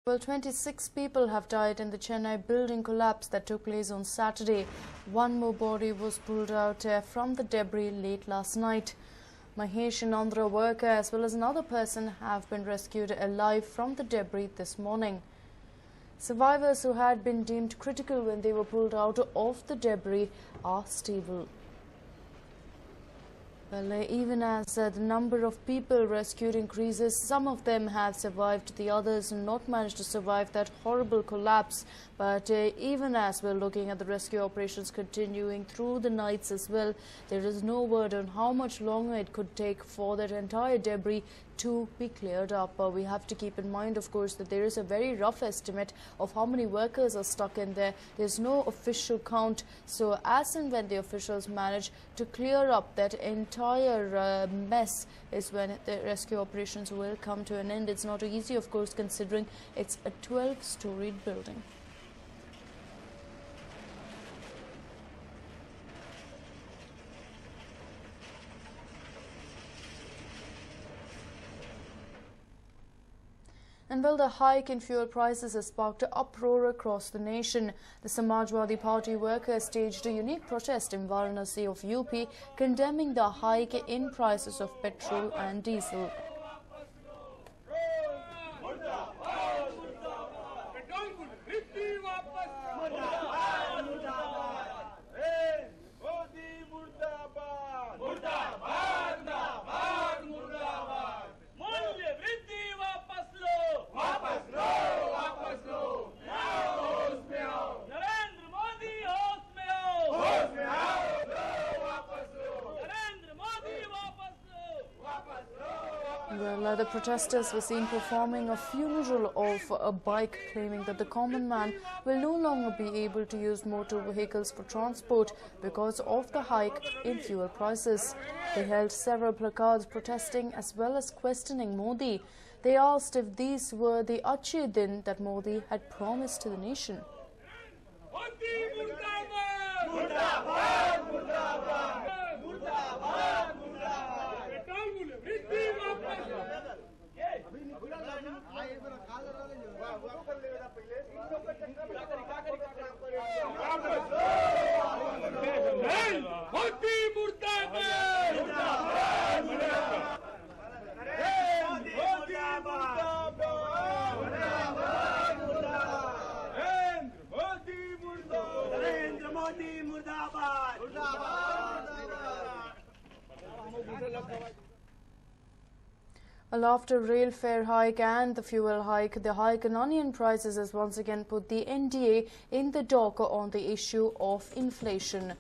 Well, 26 people have died in the Chennai building collapse that took place on Saturday. One more body was pulled out from the debris late last night. Mahesh, an Andhra worker, as well as another person have been rescued alive from the debris this morning. Survivors who had been deemed critical when they were pulled out of the debris are stable. Well, even as the number of people rescued increases, some of them have survived, the others not managed to survive that horrible collapse. But even as we're looking at the rescue operations continuing through the nights as well, there is no word on how much longer it could take for that entire debris to be cleared up. We have to keep in mind, of course, that there is a very rough estimate of how many workers are stuck in there. There's no official count. So as and when the officials manage to clear up that entire mess is when the rescue operations will come to an end. It's not easy, of course, considering it's a 12-storied building. And well, the hike in fuel prices has sparked an uproar across the nation. The Samajwadi Party workers staged a unique protest in Varanasi of UP, condemning the hike in prices of petrol and diesel. Well, the protesters were seen performing a funeral of a bike, claiming that the common man will no longer be able to use motor vehicles for transport because of the hike in fuel prices. They held several placards protesting as well as questioning Modi. They asked if these were the Achhe Din that Modi had promised to the nation. Well, after rail fare hike and the fuel hike, the hike in onion prices has once again put the NDA in the dock on the issue of inflation.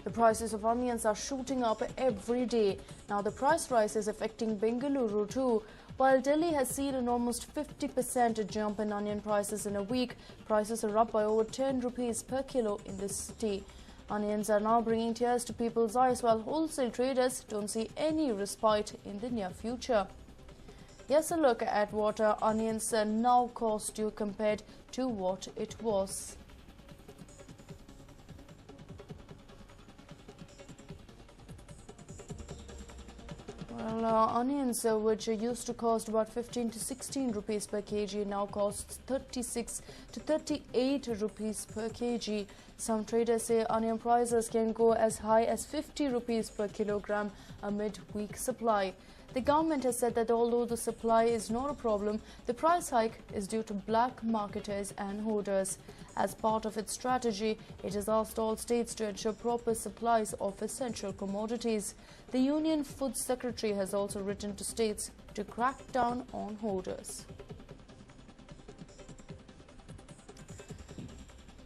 The prices of onions are shooting up every day. Now, the price rise is affecting Bengaluru too. While Delhi has seen an almost 50% jump in onion prices in a week, prices are up by over 10 rupees per kilo in this city. Onions are now bringing tears to people's eyes, while wholesale traders don't see any respite in the near future. Here's a look at what onions now cost you compared to what it was. Well, onions which used to cost about 15 to 16 rupees per kg now costs 36 to 38 rupees per kg. Some traders say onion prices can go as high as 50 rupees per kilogram amid weak supply. The government has said that although the supply is not a problem, the price hike is due to black marketers and hoarders. As part of its strategy, it has asked all states to ensure proper supplies of essential commodities. The Union Food Secretary has also written to states to crack down on hoarders.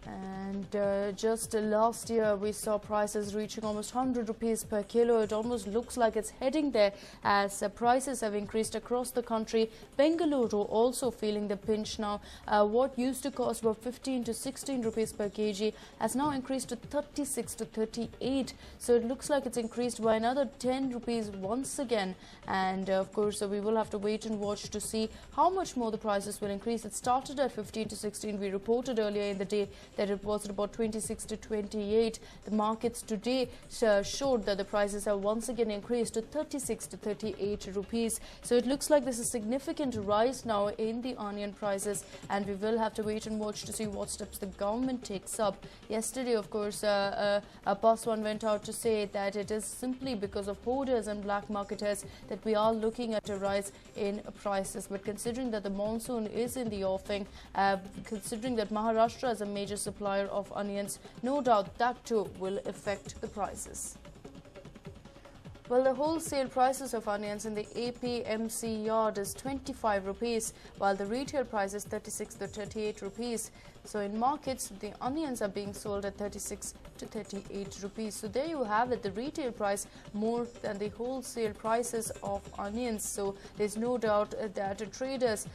And just last year, we saw prices reaching almost 100 rupees per kilo. It almost looks like it's heading there as prices have increased across the country. Bengaluru also feeling the pinch now. What used to cost about 15 to 16 rupees per kg has now increased to 36 to 38. So it looks like it's increased by another 10 rupees once again. And of course, we will have to wait and watch to see how much more the prices will increase. It started at 15 to 16. We reported earlier in the day that that it was at about 26 to 28. The markets today showed that the prices have once again increased to 36 to 38 rupees. So it looks like there's a significant rise now in the onion prices, and we will have to wait and watch to see what steps the government takes up. Yesterday, of course, part1 went out to say that it is simply because of hoarders and black marketers that we are looking at a rise in prices. But considering that the monsoon is in the offing, considering that Maharashtra is a major supplier of onions, no doubt that too will affect the prices. Well, the wholesale prices of onions in the APMC yard is 25 rupees, while the retail price is 36 to 38 rupees. So in markets, the onions are being sold at 36 to 38 rupees. So there you have it, the retail price more than the wholesale prices of onions. So there's no doubt that traders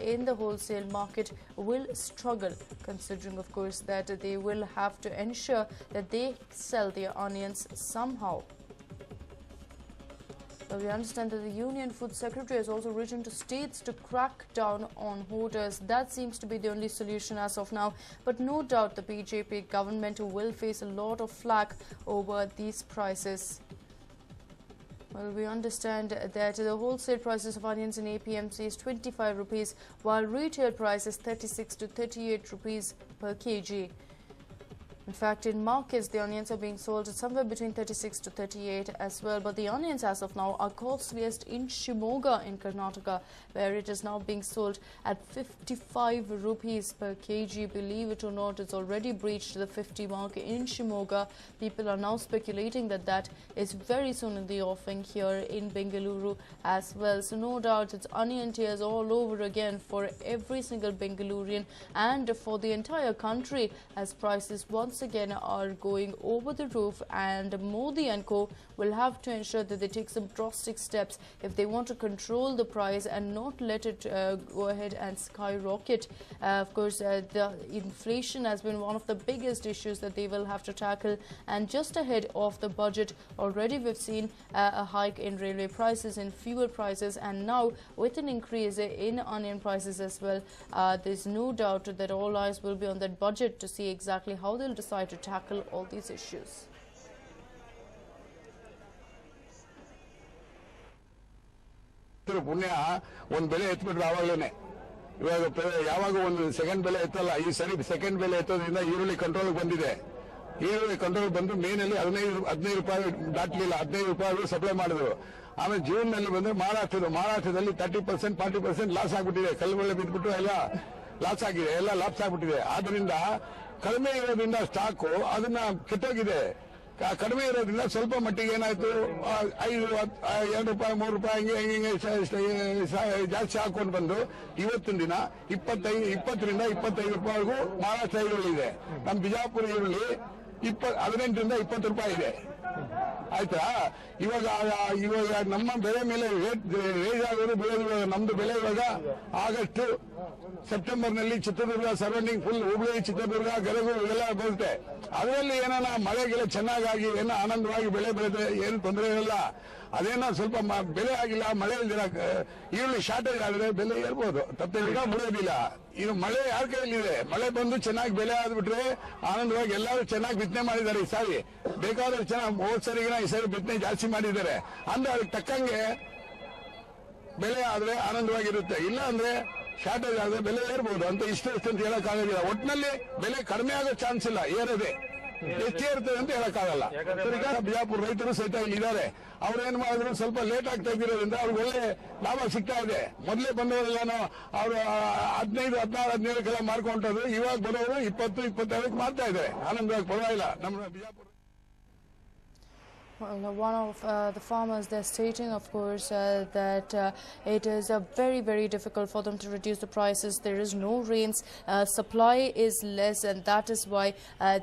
in the wholesale market will struggle, considering, of course, that they will have to ensure that they sell their onions somehow. Well, we understand that the Union Food Secretary has also written to states to crack down on hoarders. That seems to be the only solution as of now. But no doubt the BJP government will face a lot of flack over these prices. Well, we understand that the wholesale prices of onions in APMC is 25 rupees, while retail price is 36 to 38 rupees per kg. In fact, in markets, the onions are being sold at somewhere between 36 to 38 as well. But the onions as of now are costliest in Shimoga in Karnataka, where it is now being sold at 55 rupees per kg. Believe it or not, it's already breached the 50 mark in Shimoga. People are now speculating that that is very soon in the offing here in Bengaluru as well. So no doubt it's onion tears all over again for every single Bengalurian and for the entire country, as prices once again are going over the roof, and Modi and co will have to ensure that they take some drastic steps if they want to control the price and not let it go ahead and skyrocket. Of course, the inflation has been one of the biggest issues that they will have to tackle, and just ahead of the budget already we've seen a hike in railway prices, in fuel prices, and now with an increase in onion prices as well. There's no doubt that all eyes will be on that budget to see exactly how they'll decide to tackle all these issues. ಪುಣ್ಯ ಒಂದು ಬೆಲೆ ಎತ್ಬಿಟ್ರು ಆವಾಗಲೇ. ಇವಾಗ ಯಾವಾಗ ಒಂದು second ಬೆಲೆ ಎತ್ತಲ್ಲ, ಈ ಸರಿ ಸೆಕೆಂಡ್ ಬೆಲೆ ಎತ್ತೋದ್ರಿಂದ ಈರುಳ್ಳಿ ಕಂಟ್ರೋಲ್ ಬಂದಿದೆ. ಈರುಳ್ಳಿ ಕಂಟ್ರೋಲ್ ಬಂದು ಮೇನಲ್ಲಿ 15 ರೂಪಾಯಿ ದಾಟಲಿಲ್ಲ, 15 ರೂಪಾಯಿ ಸಪ್ಲೈ ಮಾಡಿದ್ರು. ಆಮೇಲೆ ಜೂನ್ ನಲ್ಲಿ ಬಂದ್ರೆ ಮಹಾರಾಷ್ಟ್ರದಲ್ಲಿ 30% 40% ಲಾಸ್ ಆಗ್ಬಿಟ್ಟಿದೆ. ಕಲ್ಲುಗಳು ಬಿದ್ದುಬಿಟ್ಟು ಎಲ್ಲ ಲಾಸ್ ಆಗಿದೆ, ಎಲ್ಲ ಲಾಸ್ ಆಗ್ಬಿಟ್ಟಿದೆ. ಆದ್ರಿಂದ ಕಡಿಮೆ ಇರೋದ್ರಿಂದ ಸ್ಟಾಕು ಅದನ್ನ ಕೆಟ್ಟೋಗಿದೆ. ಕಡಿಮೆ ಇರೋದ್ರಿಂದ ಸ್ವಲ್ಪ ಮಟ್ಟಿಗೆ ಏನಾಯ್ತು, 5 2 ರೂಪಾಯಿ 3 ರೂಪಾಯಿ ಹಿಂಗೆ ಜಾಸ್ತಿ ಹಾಕೊಂಡು ಬಂದು ಇವತ್ತಿನ ದಿನ 20ರಿಂದ 25 ರೂಪಾಯಿಗೂ ಮಹಾರಾಷ್ಟ್ರ ಈರುಳ್ಳಿ ಇದೆ. ನಮ್ಮ ಬಿಜಾಪುರ ಈರುಳ್ಳಿ 18ರಿಂದ 20 ರೂಪಾಯಿ ಇದೆ. ಆಯ್ತಾ? ಇವಾಗ ನಮ್ಮ ಬೆಲೆ ಮೇಲೆ ರೇಜ್ ಆಗೋದು ಬೆಳೆದು, ನಮ್ದು ಬೆಲೆ ಇವಾಗ ಆಗಸ್ಟ್ ಸೆಪ್ಟೆಂಬರ್ ನಲ್ಲಿ ಚಿತ್ರದುರ್ಗ ಸರೌಂಡಿಂಗ್ ಫುಲ್ ಹುಬ್ಳಿ ಚಿತ್ರದುರ್ಗ ಗದಗ ಇವೆಲ್ಲ ಬರುತ್ತೆ. ಅದರಲ್ಲಿ ಏನಾನ ಮಳೆಗೆಲ್ಲ ಚೆನ್ನಾಗಿ ಏನೋ ಆನಂದವಾಗಿ ಬೆಳೆ ಬೆಳೆದ್ರೆ ಏನು ತೊಂದರೆ ಇರಲ್ಲ. ಅದೇನೋ ಸ್ವಲ್ಪ ಬೆಲೆ ಆಗಿಲ್ಲ, ಮಳೆ ಇಲ್ದಿರ ಈರುಳ್ಳಿ ಶಾರ್ಟೇಜ್ ಆದ್ರೆ ಬೆಲೆ ಏರ್ಬೋದು, ತಪ್ಪೇಗ ಮುಡಿಯೋದಿಲ್ಲ. ಇದು ಮಳೆ ಯಾರ ಕೈಯಲ್ಲಿದೆ? ಮಳೆ ಬಂದು ಚೆನ್ನಾಗಿ ಬೆಲೆ ಆದ್ಬಿಟ್ರೆ ಆನಂದವಾಗಿ ಎಲ್ಲರೂ ಚೆನ್ನಾಗಿ ಬಿತ್ತನೆ ಮಾಡಿದ್ದಾರೆ. ಈ ಸಾರಿ ಬೇಕಾದ್ರೆ ಚೆನ್ನಾಗಿ ಹೋದ್ ಸರಿಗಿನ ಈ ಸಾರಿ ಬಿತ್ತನೆ ಜಾಸ್ತಿ ಮಾಡಿದ್ದಾರೆ ಅಂದ್ರೆ ಅದಕ್ಕೆ ತಕ್ಕಂಗೆ ಬೆಲೆ ಆದ್ರೆ ಆನಂದವಾಗಿರುತ್ತೆ. ಇಲ್ಲ ಅಂದ್ರೆ ಶಾರ್ಟೇಜ್ ಆದ್ರೆ ಬೆಲೆ ಏರ್ಬೋದು ಅಂತ ಇಷ್ಟು ಅಂತ ಹೇಳಕ್ಕಾಗೋದಿಲ್ಲ. ಒಟ್ಟಿನಲ್ಲಿ ಬೆಲೆ ಕಡಿಮೆ ಆಗೋ ಚಾನ್ಸ್ ಇಲ್ಲ, ಏರದೆ ಎಷ್ಟೇ ಇರ್ತದೆ ಅಂತ ಹೇಳಕ್ಕಾಗಲ್ಲ. ಬಿಜಾಪುರ ರೈತರು ಸಹಿತ ಇಲ್ಲಿ ಇದ್ದಾರೆ. ಅವ್ರೇನ್ ಮಾಡಿದ್ರು ಸ್ವಲ್ಪ ಲೇಟ್ ಆಗ್ತಾ ಇದ್ದಿರೋದ್ರಿಂದ ಅವ್ರಿಗೆ ಒಳ್ಳೆ ಲಾಭ ಸಿಗ್ತಾ ಇದೆ. ಮೊದಲೇ ಬಂದವರೆಲ್ಲಾನು ಅವರು 15, 16, 17 ಮಾರ್ಕೊಂಡ್ರು. ಇವಾಗ ಬರೋರು 20, 22 ಮಾಡ್ತಾ ಇದ್ದಾರೆ. ಆನಂದವಾಗಿ ಪರವಾಗಿಲ್ಲ ನಮ್ಮ Bijapur. Well, one of the farmers, they're stating, of course, that it is very, very difficult for them to reduce the prices. There is no rains, supply is less, and that is why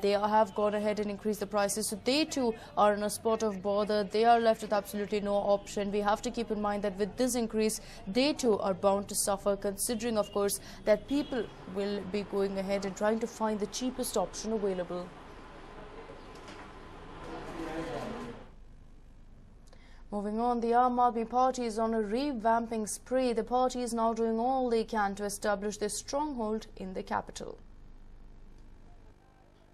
they have gone ahead and increased the prices. So they too are in a spot of bother. They are left with absolutely no option. We have to keep in mind that with this increase, they too are bound to suffer, considering, of course, that people will be going ahead and trying to find the cheapest option available. Moving on, the Aam Aadmi Party is on a revamping spree. The party is now doing all they can to establish their stronghold in the capital.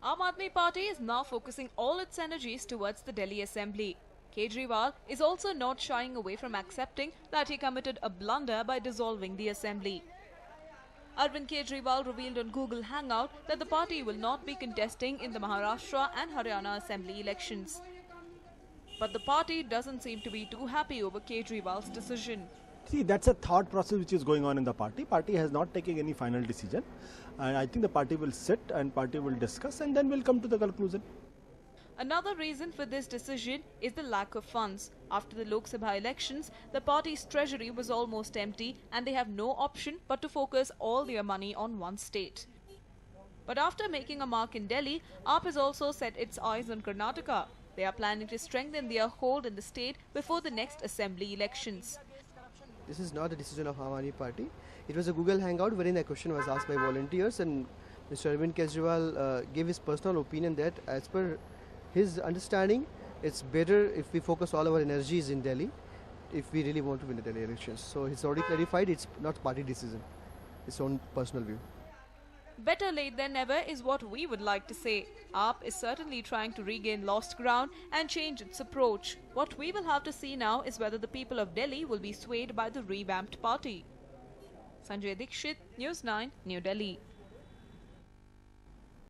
Aam Aadmi Party is now focusing all its energies towards the Delhi Assembly. Kejriwal is also not shying away from accepting that he committed a blunder by dissolving the Assembly. Arvind Kejriwal revealed on Google Hangout that the party will not be contesting in the Maharashtra and Haryana Assembly elections. But the party doesn't seem to be too happy over Kejriwal's decision. See, that's a thought process which is going on in the party. Party has not taken any final decision. And I think the party will sit and party will discuss and then will come to the conclusion. Another reason for this decision is the lack of funds. After the Lok Sabha elections, the party's treasury was almost empty and they have no option but to focus all their money on one state. But after making a mark in Delhi, AAP has also set its eyes on Karnataka. They are planning to strengthen their hold in the state before the next assembly elections. This is not a decision of Aam Aadmi Party. It was a Google Hangout wherein a question was asked by volunteers and Mr. Arvind Kejriwal gave his personal opinion that as per his understanding, it's better if we focus all our energies in Delhi if we really want to win the Delhi elections. So he's already clarified it's not party decision, his own personal view. Better late than never is what we would like to say. AAP is certainly trying to regain lost ground and change its approach. What we will have to see now is whether the people of Delhi will be swayed by the revamped party. Sanjay Dikshit, News 9, New Delhi.